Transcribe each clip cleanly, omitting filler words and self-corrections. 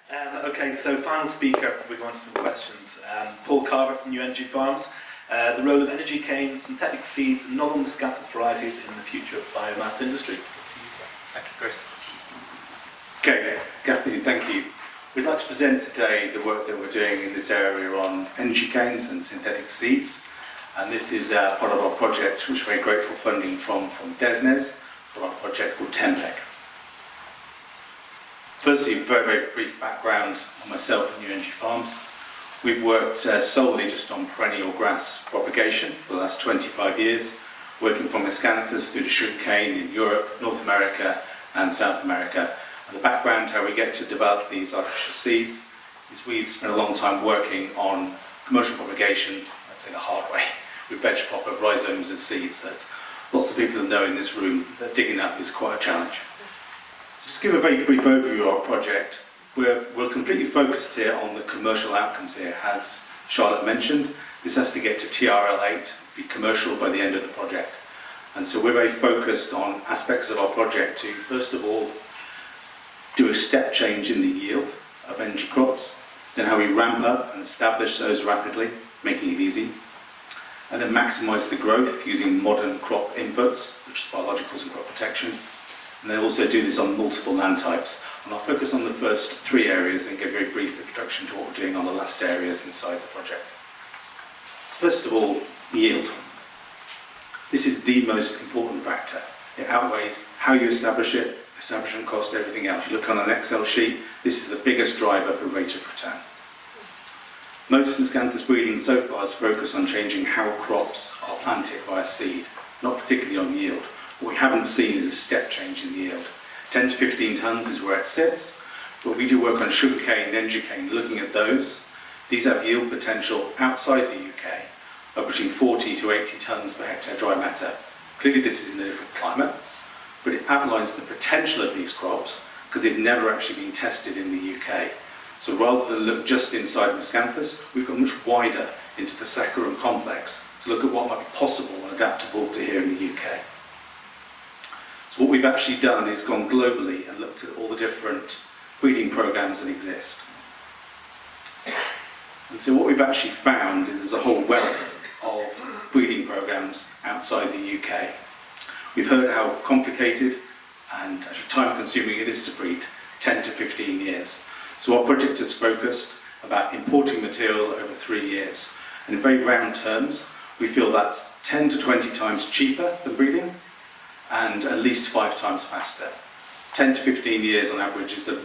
Okay, so final speaker, we're going to some questions. Paul Carver from New Energy Farms. The role of energy canes, synthetic seeds, and novel Miscanthus varieties in the future of biomass industry. Thank you, Chris. Okay, Gaffney, thank you. We'd like to present today the work that we're doing in this area on energy canes and synthetic seeds. And this is part of our project, which we're very grateful funding from DESNES, for our project called TEMPEC. Firstly, a very brief background on myself and New Energy Farms. We've worked solely just on perennial grass propagation for the last 25 years, working from Miscanthus through to sugarcane in Europe, North America and South America. And the background, how we get to develop these artificial seeds, is we've spent a long time working on commercial propagation, I'd say the hard way, with veg popper rhizomes as seeds that lots of people know in this room that digging up is quite a challenge. Just to give a very brief overview of our project, we're completely focused here on the commercial outcomes here. As Charlotte mentioned, this has to get to TRL8, be commercial by the end of the project. And so we're very focused on aspects of our project to, first of all, do a step change in the yield of energy crops, then how we ramp up and establish those rapidly, making it easy, and then maximise the growth using modern crop inputs, such as biologicals and crop protection. And they also do this on multiple land types. And I'll focus on the first three areas and give a very brief introduction to what we're doing on the last areas inside the project. So first of all, yield. This is the most important factor. It outweighs how you establish it, establishment cost, everything else. You look on an Excel sheet, this is the biggest driver for rate of return. Most Miscanthus breeding so far is focused on changing how crops are planted via seed, not particularly on yield. What we haven't seen is a step change in yield. 10 to 15 tonnes is where it sits, but we do work on sugarcane and energy cane, looking at those. These have yield potential outside the UK of between 40 to 80 tonnes per hectare dry matter. Clearly this is in a different climate, but it outlines the potential of these crops because they've never actually been tested in the UK. So rather than look just inside Miscanthus, we've gone much wider into the saccharum complex to look at what might be possible and adaptable to here in the UK. So what we've actually done is gone globally and looked at all the different breeding programs that exist. And so what we've actually found is there's a whole wealth of breeding programs outside the UK. We've heard how complicated and actually time-consuming it is to breed, 10 to 15 years. So our project is focused about importing material over 3 years. And in very round terms, we feel that's 10 to 20 times cheaper than breeding and at least 5 times faster. 10 to 15 years on average is the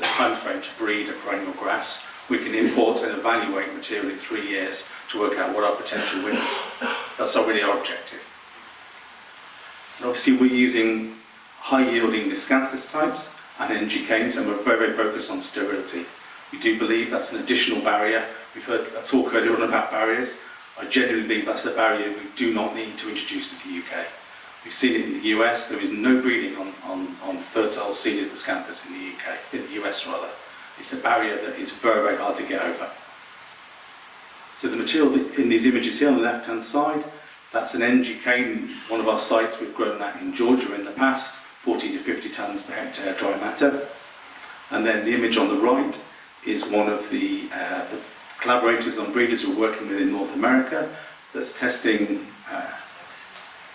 time frame to breed a perennial grass. We can import and evaluate material in 3 years to work out what our potential win is. That's really our objective. And obviously we're using high-yielding Miscanthus types and energy canes, and we're very focused on sterility. We do believe that's an additional barrier. We've heard a talk earlier on about barriers. I genuinely believe that's a barrier we do not need to introduce to the UK. We've seen it in the US. There is no breeding on fertile seeded Miscanthus in the UK, in the US rather. It's a barrier that is very hard to get over. So the material in these images here on the left-hand side, that's an energy cane, one of our sites. We've grown that in Georgia in the past, 40 to 50 tonnes per hectare dry matter. And then the image on the right is one of the collaborators on breeders we're working with in North America that's testing,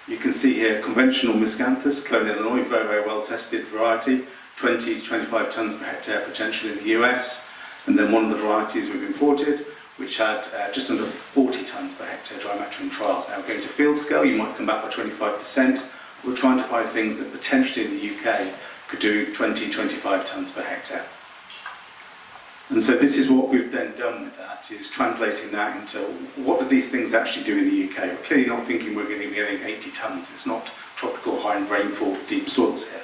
you can see here conventional Miscanthus, clone Illinois, very well tested variety, 20 to 25 tonnes per hectare potential in the US. And then one of the varieties we've imported, which had just under 40 tonnes per hectare dry matter in trials. Now going to field scale, you might come back by 25%. We're trying to find things that potentially in the UK could do 20, 25 tonnes per hectare. And so this is what we've then done with that, is translating that into what do these things actually do in the UK. We're clearly not thinking we're going to be getting 80 tonnes. It's not tropical high rainfall, deep soils here.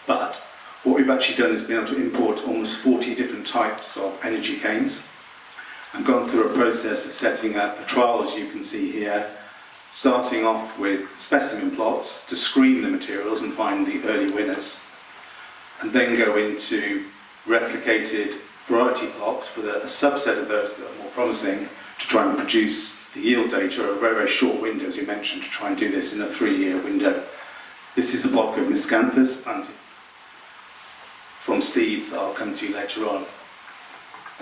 But what we've actually done is been able to import almost 40 different types of energy canes and gone through a process of setting up the trials you can see here, starting off with specimen plots to screen the materials and find the early winners, and then go into replicated variety plots for a subset of those that are more promising to try and produce the yield data over a very short window, as you mentioned, to try and do this in a 3-year window. This is a block of Miscanthus planted from seeds that I'll come to later on.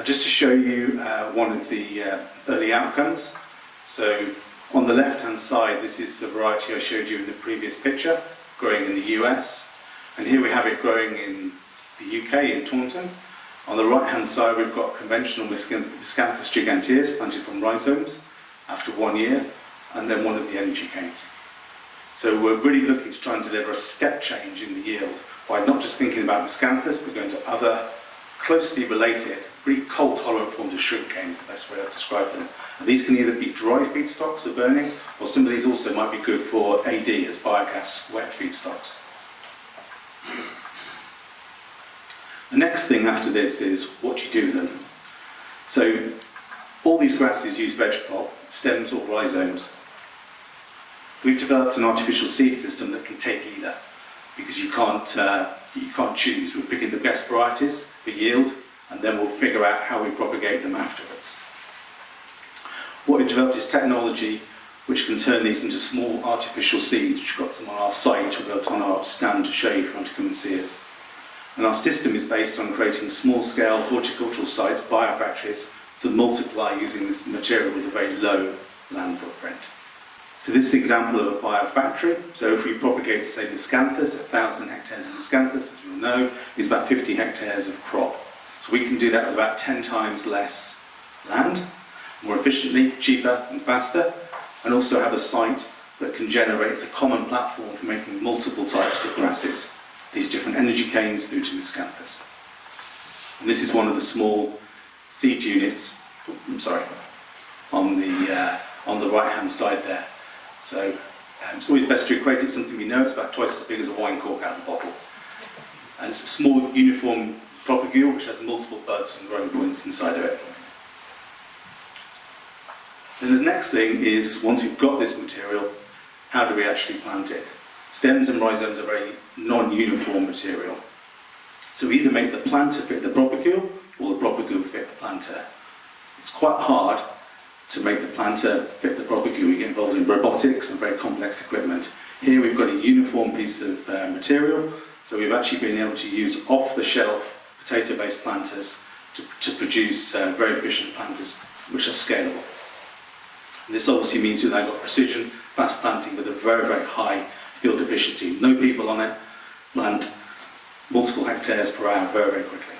Just to show you one of the early outcomes. So on the left-hand side, this is the variety I showed you in the previous picture, growing in the US. And here we have it growing in the UK, in Taunton. On the right-hand side, we've got conventional Miscanthus giganteus planted from rhizomes after 1 year, and then one of the energy canes. So we're really looking to try and deliver a step change in the yield by not just thinking about Miscanthus, but going to other closely related, really cold-tolerant forms of shrink canes, the best way I've described them. And these can either be dry feedstocks for burning, or some of these also might be good for AD as biogas wet feedstocks. The next thing after this is what you do with them. So all these grasses use veg pulp, stems or rhizomes. We've developed an artificial seed system that can take either, because you can't choose. We're picking the best varieties for yield, and then we'll figure out how we propagate them afterwards. What we've developed is technology which can turn these into small artificial seeds, which we've got some on our site, we've got on our stand to show you if you want to come and see us. And our system is based on creating small-scale horticultural sites, biofactories, to multiply using this material with a very low land footprint. So this is an example of a biofactory. So if we propagate, say, Miscanthus, 1,000 hectares of Miscanthus, as we all know, is about 50 hectares of crop. So we can do that with about 10 times less land, more efficiently, cheaper and faster, and also have a site that can generate a common platform for making multiple types of grasses, these different energy canes through to Miscanthus. And this is one of the small seed units, on the right-hand side there. So it's always best to equate it to something you know. It's about twice as big as a wine cork out of a bottle. And it's a small uniform propagule which has multiple buds and growing points inside of it. Then the next thing is, once we've got this material, how do we actually plant it? Stems and rhizomes are very non-uniform material. So we either make the planter fit the propagule, or the propagule fit the planter. It's quite hard to make the planter fit the propagule. We get involved in robotics and very complex equipment. Here we've got a uniform piece of material, so we've actually been able to use off-the-shelf potato-based planters to produce very efficient planters which are scalable. And this obviously means we've now got precision, fast planting with a very, very high field efficiency. No people on it, plant multiple hectares per hour very, very quickly.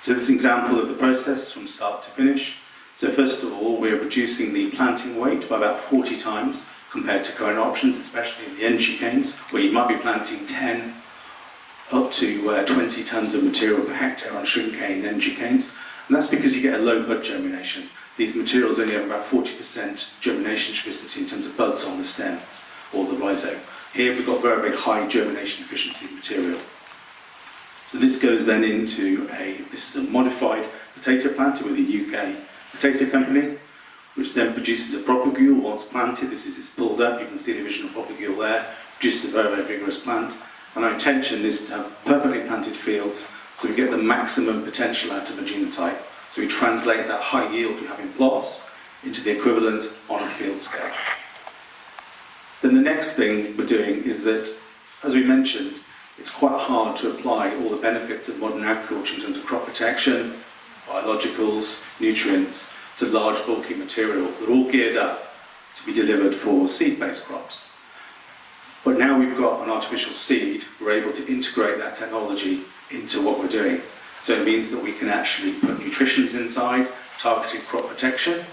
So this is an example of the process from start to finish. So first of all, we're reducing the planting weight by about 40 times compared to current options, especially in the energy canes, where you might be planting 10 up to 20 tons of material per hectare on shrink cane energy canes. And that's because you get a low bud germination. These materials only have about 40% germination efficiency in terms of buds on the stem or the rhizome. Here we've got very, very high germination efficiency material. So this goes then into this is a modified potato planter with a UK potato company, which then produces a propagule once planted. This is it's pulled up, you can see the original propagule there, produces a very, very vigorous plant. And our intention is to have perfectly planted fields so we get the maximum potential out of a genotype. So we translate that high yield we have in plots into the equivalent on a field scale. Then the next thing we're doing is that, as we mentioned, it's quite hard to apply all the benefits of modern agriculture in terms of crop protection, biologicals, nutrients, to large bulky material. They're all geared up to be delivered for seed-based crops. But now we've got an artificial seed, we're able to integrate that technology into what we're doing. So it means that we can actually put nutritions inside, targeted crop protection,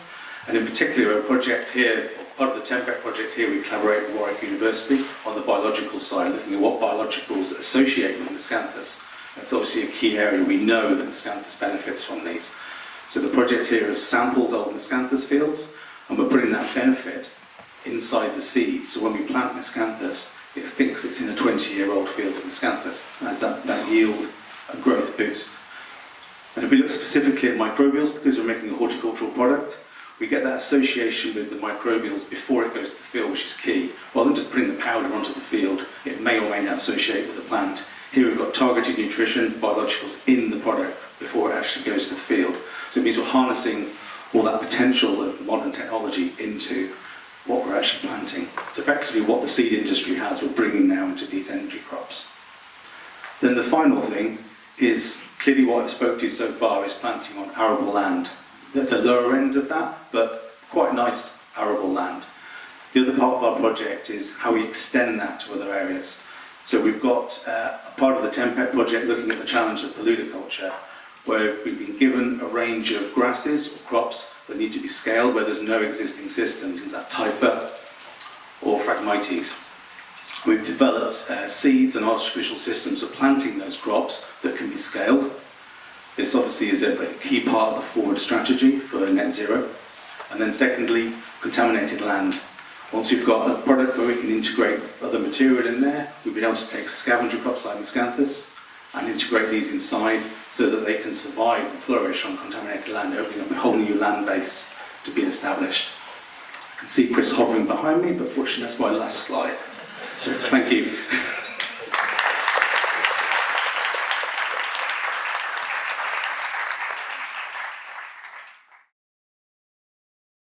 and in particular a project here, part of the TEMPEC project here, we collaborate with Warwick University on the biological side, looking at what biologicals associate with Miscanthus. That's obviously a key area. We know that Miscanthus benefits from these. So the project here has sampled old Miscanthus fields, and we're putting that benefit inside the seed. So when we plant Miscanthus, it thinks it's in a 20-year-old field of Miscanthus, as that yield and growth boost. And if we look specifically at microbials, because we're making a horticultural product, we get that association with the microbials before it goes to the field, which is key. Rather than just putting the powder onto the field, it may or may not associate with the plant. Here we've got targeted nutrition, biologicals in the product before it actually goes to the field. So it means we're harnessing all that potential of modern technology into what we're actually planting. So effectively what the seed industry has, we're bringing now into these energy crops. Then the final thing is Clearly what I've spoke to so far is planting on arable land. At the lower end of that, but quite nice arable land. The other part of our project is how we extend that to other areas. So we've got a part of the TEMPET project looking at the challenge of paludiculture, where we've been given a range of grasses or crops that need to be scaled where there's no existing systems, is that Typha or Phragmites. We've developed seeds and artificial systems for planting those crops that can be scaled. This obviously is a key part of the forward strategy for net zero. And then secondly, contaminated land. Once we've got a product where we can integrate other material in there, we've been able to take scavenger crops like Miscanthus and integrate these inside so that they can survive and flourish on contaminated land, opening up a whole new land base to be established. I can see Chris hovering behind me, but fortunately that's my last slide. So thank you.